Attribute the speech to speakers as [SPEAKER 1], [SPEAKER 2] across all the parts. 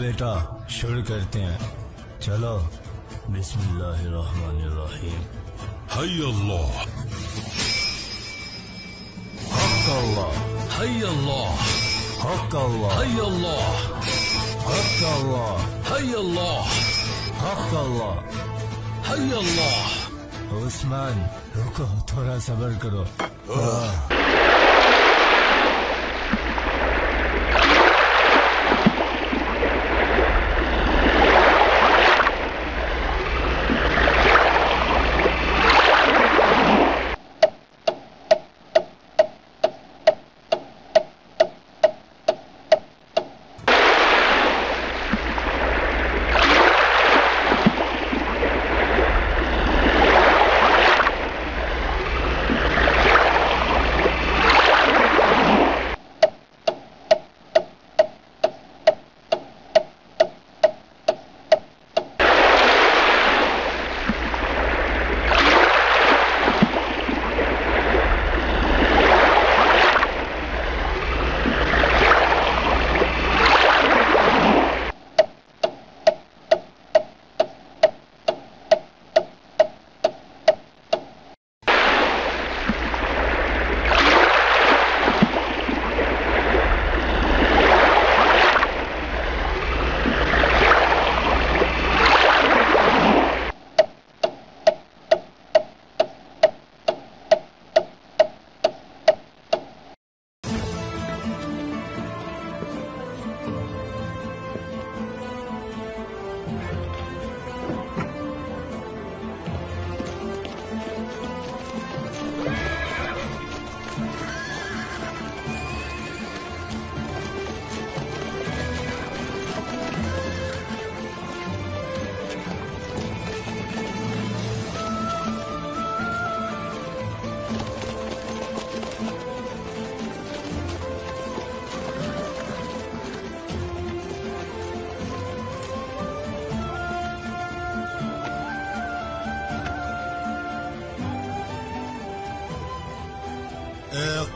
[SPEAKER 1] बेटा शुरू करते हैं, चलो। बिस्मिल्लाहिर्रहमानिर्रहीम।
[SPEAKER 2] हय अल्लाह,
[SPEAKER 1] हक अल्लाह,
[SPEAKER 2] हय अल्लाह,
[SPEAKER 1] हक अल्लाह,
[SPEAKER 2] हय अल्लाह,
[SPEAKER 1] हक अल्लाह,
[SPEAKER 2] हय अल्लाह,
[SPEAKER 1] हक अल्लाह।
[SPEAKER 2] हय अल्लाह।
[SPEAKER 1] उस्मान रुको, थोड़ा सब्र करो।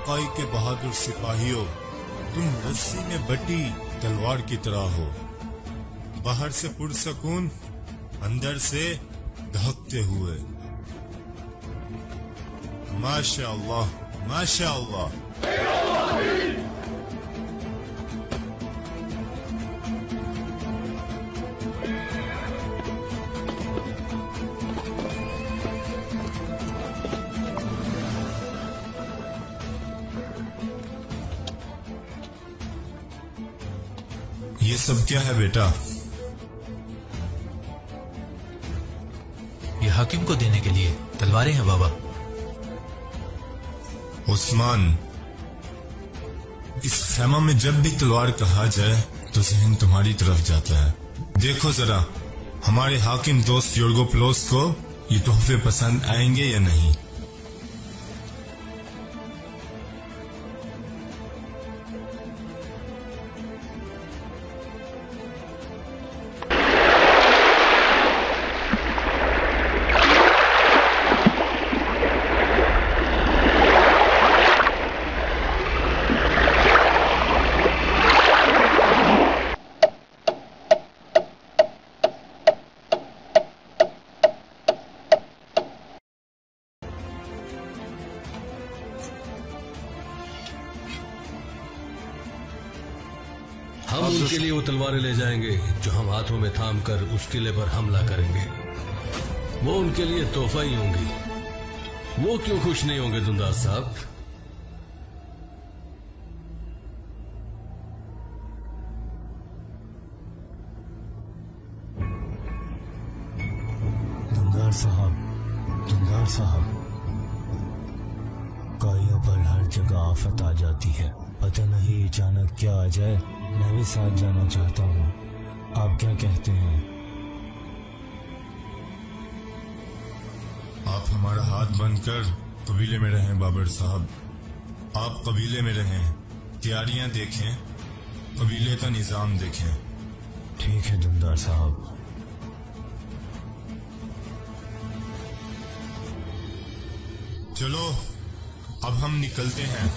[SPEAKER 3] काई के बहादुर सिपाहियों, तुम रस्सी में बटी तलवार की तरह हो, बाहर से पुरसकून, अंदर से दहकते हुए। माशाअल्लाह, माशाअल्लाह। ये सब क्या है बेटा?
[SPEAKER 4] ये हाकिम को देने के लिए तलवारें हैं बाबा।
[SPEAKER 3] उस्मान, इस खैमा में जब भी तलवार कहा जाए तो जहन तुम्हारी तरफ जाता है। देखो जरा, हमारे हाकिम दोस्त योर्गोप्लोस को ये तोहफे पसंद आएंगे या नहीं?
[SPEAKER 2] हम उनके लिए वो तलवारें ले जाएंगे जो हम हाथों में थाम कर उस किले पर हमला करेंगे। वो उनके लिए तोहफा ही होंगी। वो क्यों खुश नहीं होंगे दुंदार साहब?
[SPEAKER 1] दुंदार साहब, दुंदार साहब, काइयों पर हर जगह आफत आ जाती है। पता नहीं अचानक क्या आ जाए। मैं भी साथ जाना चाहता हूँ, आप क्या कहते हैं?
[SPEAKER 3] आप हमारा हाथ बनकर कबीले में रहें बाबर साहब। आप कबीले में रहें, तैयारियां देखें, कबीले का निजाम देखें।
[SPEAKER 1] ठीक है दुंदार साहब।
[SPEAKER 3] चलो अब हम निकलते हैं।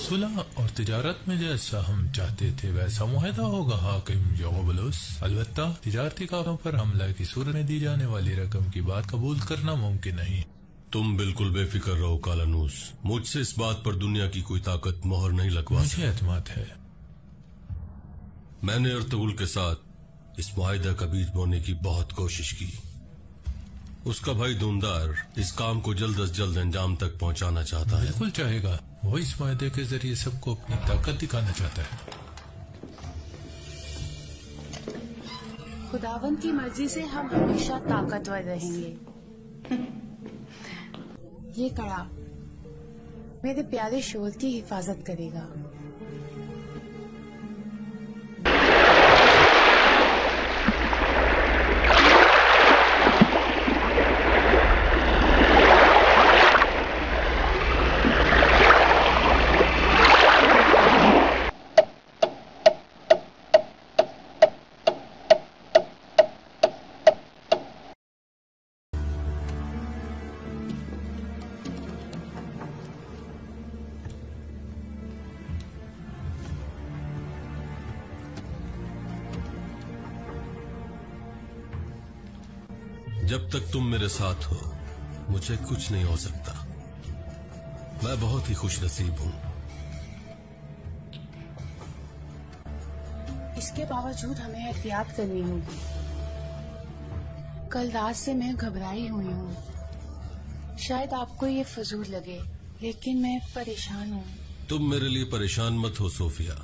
[SPEAKER 4] सुलह और तिजारत में जैसा हम चाहते थे वैसा मुआहदा होगा हाकिम यागुबुलुस। अलबत्ता तिजारती कारों पर हमला की सूरत में दी जाने वाली रकम की बात कबूल करना मुमकिन नहीं।
[SPEAKER 2] तुम बिल्कुल बेफिक्र रहो कालानूस, मुझसे इस बात पर दुनिया की कोई ताकत मोहर नहीं लगवा
[SPEAKER 4] मुझे एतमाद है।
[SPEAKER 2] मैंने अर्तुगरुल के साथ इस मुआहदा का बीज बोने की बहुत कोशिश की। उसका भाई धुंदार इस काम को जल्द अज जल्द अंजाम तक पहुंचाना चाहता है।
[SPEAKER 4] बिल्कुल चाहेगा, वो इस मुआहदे के जरिए सबको अपनी ताकत दिखाना चाहता है।
[SPEAKER 5] खुदावंद की मर्जी से हम हमेशा ताकतवर रहेंगे। ये कड़ा मेरे प्यारे शोर की हिफाजत करेगा।
[SPEAKER 2] जब तक तुम मेरे साथ हो मुझे कुछ नहीं हो सकता। मैं बहुत ही खुशनसीब हूं।
[SPEAKER 5] इसके बावजूद हमें एहतियात करनी होगी। कल रात से मैं घबराई हुई हूँ। शायद आपको ये फजूल लगे, लेकिन मैं परेशान हूँ।
[SPEAKER 2] तुम मेरे लिए परेशान मत हो सोफिया।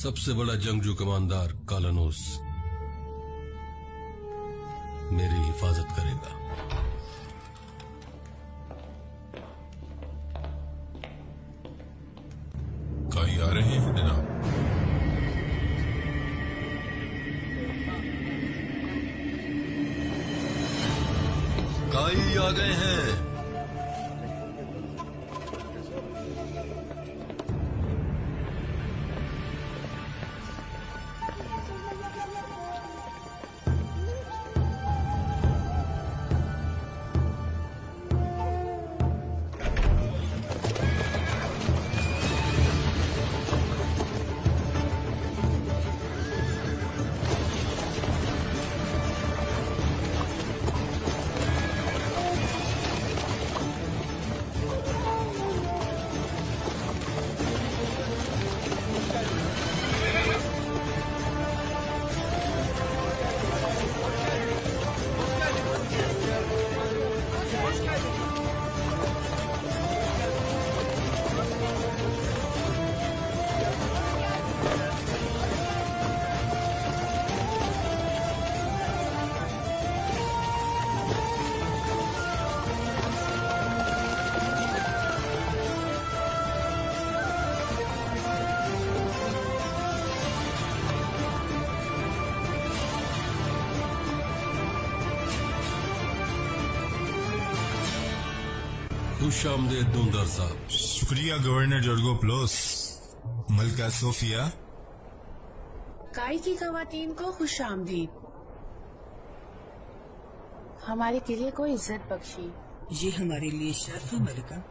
[SPEAKER 2] सबसे बड़ा जंगजू कमांडर कालानूस मेरी हिफाजत करेगा।
[SPEAKER 6] काई आ रहे हैं जनाब।
[SPEAKER 2] काई आ गए हैं। खुश आमदेद धुंदार साहब।
[SPEAKER 3] शुक्रिया गवर्नर जोर्गोप्लोस। मलका सोफिया।
[SPEAKER 5] काई की खवातीन को खुश आमदीद। हमारे किले को इज्जत बख्शी।
[SPEAKER 7] ये हमारे लिए शर्फ है मलिका।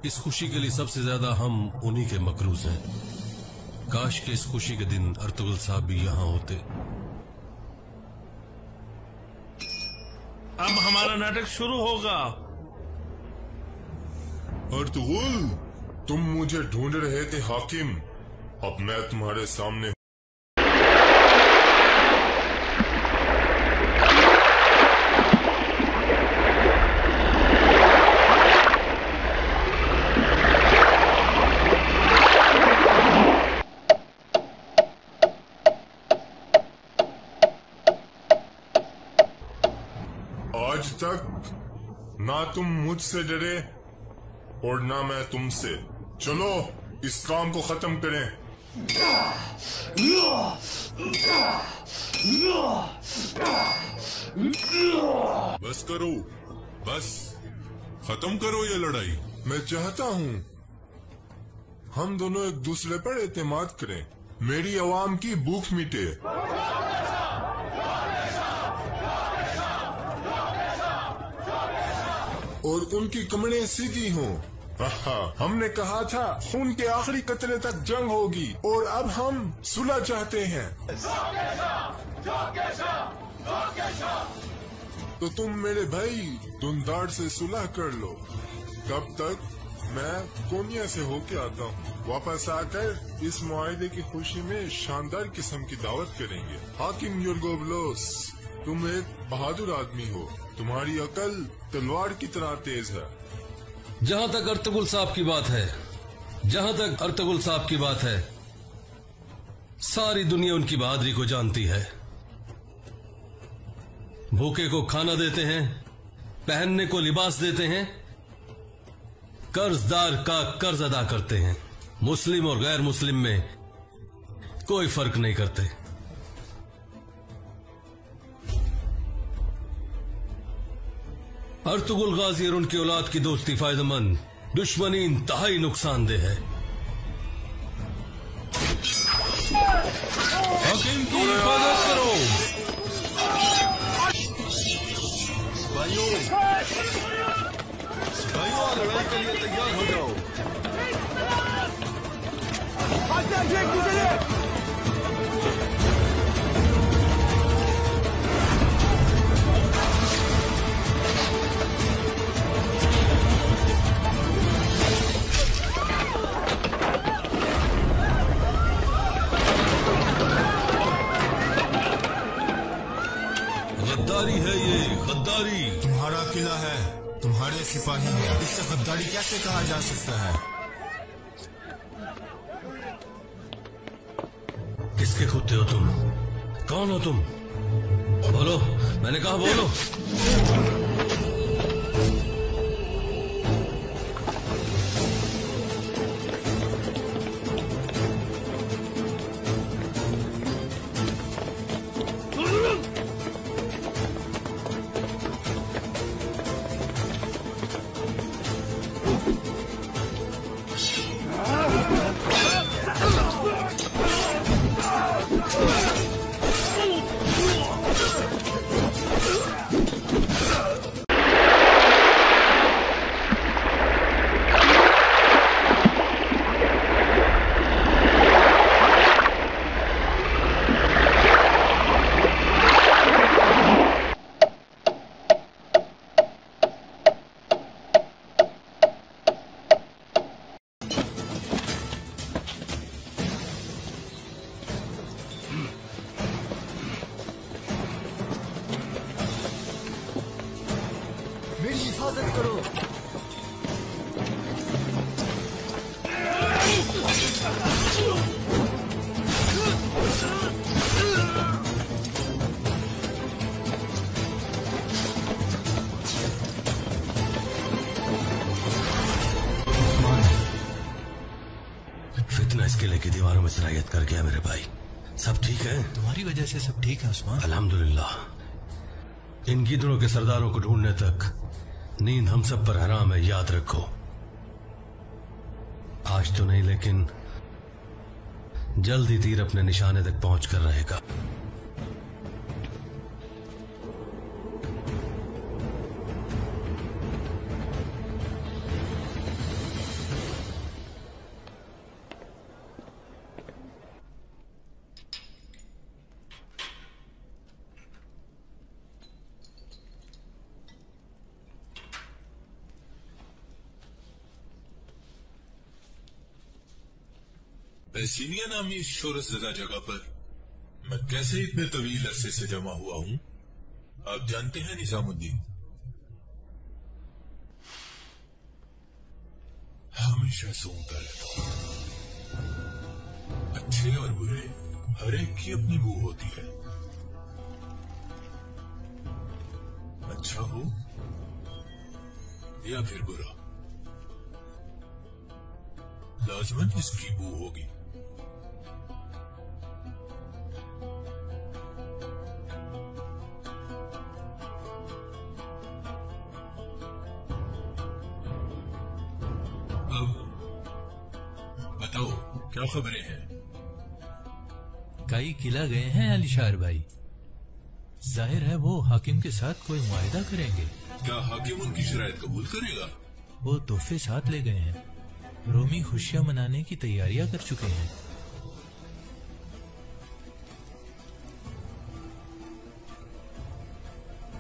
[SPEAKER 2] इस खुशी के लिए सबसे ज्यादा हम उन्हीं के मकरूज हैं। काश के इस खुशी के दिन अर्तुगरुल साहब भी यहाँ होते।
[SPEAKER 8] अब हमारा नाटक शुरू होगा।
[SPEAKER 3] अर्तुगरुल, तुम मुझे ढूंढ रहे थे हाकिम। अब मैं तुम्हारे सामने। आज तक ना तुम मुझसे डरे और ना मैं तुमसे। चलो इस काम को खत्म करें। बस करो,
[SPEAKER 6] बस खत्म करो ये लड़ाई। मैं चाहता हूँ हम दोनों एक दूसरे पर एतमाद करें, मेरी आवाम की भूख मिटे। और उनकी कमरें सीधी हों। हमने कहा था खून के आखिरी कतरे तक जंग होगी और अब हम सुलह चाहते हैं। तो तुम मेरे भाई दुंदार से सुलह कर लो। तब तक मैं कोनिया से होके आता हूँ। वापस आकर इस मुआहदे की खुशी में शानदार किस्म की दावत करेंगे। हाकिम युर्गोबलोस, तुम एक बहादुर आदमी हो, तुम्हारी अकल तलवार की तरह तेज है।
[SPEAKER 2] जहाँ तक अर्तुगरुल साहब की बात है, जहाँ तक अर्तुगरुल साहब की बात है, सारी दुनिया उनकी बहादुरी को जानती है। भूखे को खाना देते हैं, पहनने को लिबास देते हैं, कर्जदार का कर्ज अदा करते हैं, मुस्लिम और गैर मुस्लिम में कोई फर्क नहीं करते। अर्तुगरुल गाजी और उनकी औलाद की दोस्ती फायदेमंद, दुश्मनी इंतहाई नुकसानदेह है।
[SPEAKER 4] हाकिम की हिफाजत करो।
[SPEAKER 9] सिपाहियों, लड़ाई के लिए तैयार हो जाओ।
[SPEAKER 2] गद्दारी है ये, गद्दारी।
[SPEAKER 3] तुम्हारा किला है, तुम्हारे सिपाही हैं, इससे गद्दारी कैसे कहा जा सकता है?
[SPEAKER 2] किसके कुत्ते हो तुम? कौन हो तुम? बोलो, मैंने कहा बोलो।
[SPEAKER 9] मेरी हिफाजत करो।
[SPEAKER 2] फितना इस किले की दीवारों में सिरायत कर गया मेरे भाई। सब ठीक है?
[SPEAKER 1] तुम्हारी वजह से सब ठीक है उस्मान।
[SPEAKER 2] अल्हम्दुलिल्लाह। इन गिदड़ों के सरदारों को ढूंढने तक नींद हम सब पर हराम है, याद रखो। आज तो नहीं, लेकिन जल्द ही तीर अपने निशाने तक पहुंच कर रहेगा।
[SPEAKER 6] बेसीनिया नामी इस शोरत ज़दा जगह पर मैं कैसे इतने तवील अरसे से जमा हुआ हूं, आप जानते हैं निजामुद्दीन? हमेशा सूंघता रहता हूं। अच्छे और बुरे हर एक की अपनी बू होती है। अच्छा हो या फिर बुरा, लाजमन इसकी बू होगी।
[SPEAKER 4] अब बताओ क्या खबरें हैं?
[SPEAKER 10] कई किला गए हैं अलीशार भाई। जाहिर है वो हाकिम के साथ कोई मुआहिदा करेंगे।
[SPEAKER 4] क्या हाकिम उनकी शरायत कबूल करेगा?
[SPEAKER 10] वो तोहफे साथ ले गए हैं। रोमी खुशियां मनाने की तैयारियां कर चुके हैं।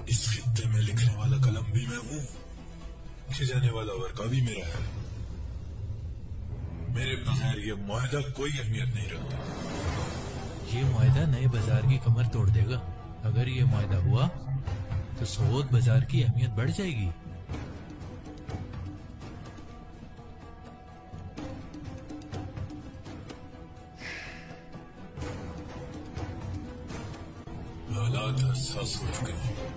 [SPEAKER 4] इस खित्ते में लिखने वाला कलम भी मैं हूँ, खिजाने वाला वर्का भी मेरा है। मेरे बगैर ये मुआहिदा कोई अहमियत नहीं रखता।
[SPEAKER 10] ये मुआहिदा नए बाजार की कमर तोड़ देगा। अगर ये मुआहिदा हुआ तो सऊद बाजार की अहमियत बढ़ जाएगी।
[SPEAKER 4] हालात हसास हो चुके हैं।